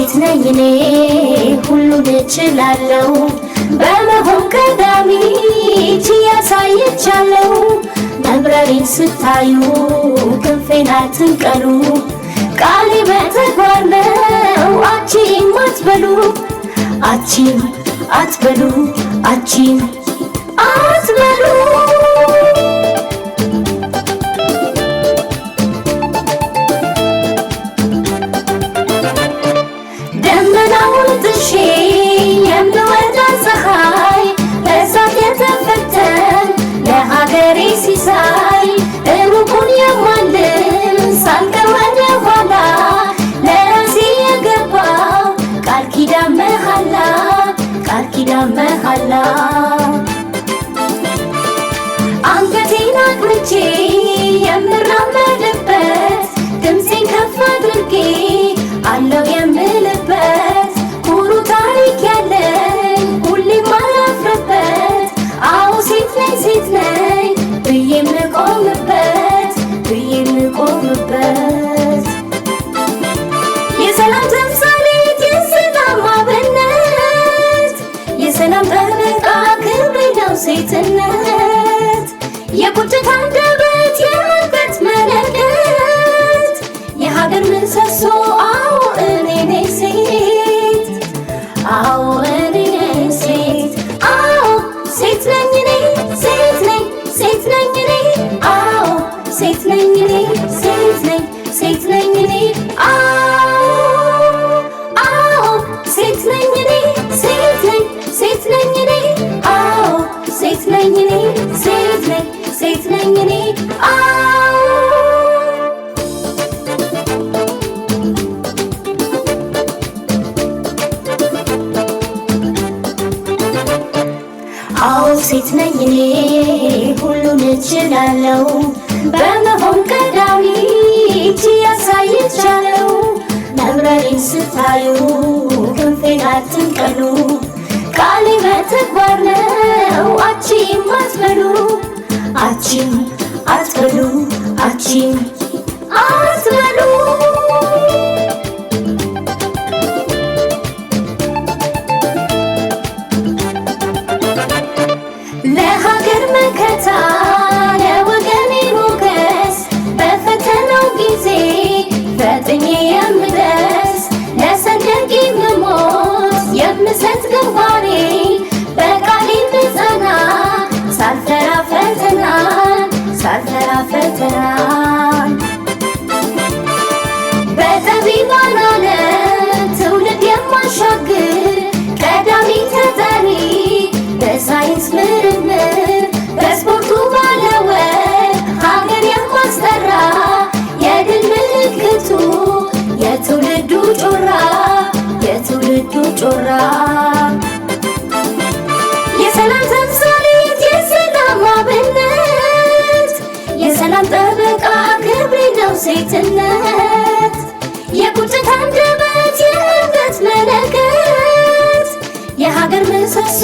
ሴት ነኝ እኔ ሁሉን እችላለሁ በመሆን ቀዳሚ ያሳየቻለሁ መብረሬን ስታዩ ክንፌን አትንቀሉ ቃሌ በተግባር ነው አቺም አትበሉ አቺም አትበሉ አቺም አትበሉ ደመናውን ጥሼ የምወጣ ፀሐይ በእሳት የተፈተን ለሀገሬ ሲሳይ ሩቁን የማልም ሳልቀር ወደ ኋላ ለራሴ የገባው ቃል ኪዳን መሃላ ቃል ኪዳን መሃላ አንገቴን አቅንቼ የምራመድበት ድምፄን ከፍ አድርጌ አለው የምልበት ኩሩ ታሪክ ያለኝ ሁሌም ማላፍርበት አዎ ሴት ነኝ ብዬ የምቆምበት የሰላም ተምሳሌት የሰላም አብነት የሰላም ጠበቃ ክብሬ ነው ሴትነት የቁጭት አንደበት የሞገት መለከት የሀገር ምሰሶ አዎ እኔ ነኝ ሴት አዎ እኔ ነኝ ሴት አዎ ሴት ነኝ እኔ ሴት ነኝ እኔ አዎ ሴት ነኝ እኔ ሴት ነኝ እኔ አዎ ሴት ነኝ እኔ ሴት ነኝ እኔ አዎ ሴት ነኝ እኔ ሴት ነኝ እኔ አዎ ሴት ነኝ እኔ ሁሉን እችላለሁ በመሆን ቀዳሚ ያሳየቻለሁ መብረሬን ስታዩ ክንፌን አትንቀሉ ቃሌ በተግባር ነው አቺም አትበሉ አቺም አትበሉ አቺም አትበሉ ለሀገር መከታ ለወገኔ ሞገስ በፈተናው ጊዜ ፈጥኜ የምደርስ ለሰንደቄ የምሞት የምሰጥ ግንባሬ በቃሌ ብጸና ሳልፈራ ፈተናን በጠቢባን ዓለም ትውልድ የማሻግር ቀዳሚ ተጠሪ በሳይንስ ምርምር በስፖርቱ ባለወግ ሀገር የማስጠራ የድል ምልክቱ የትውልዱ ጮራ የሰላም ተምሳሌት የሰላም አብነት የሰላም ጠበቃ ክብሬ ነው ሴትነት የቁጭት አንደበት የሞገት መለከት የሀገር ምሰሶ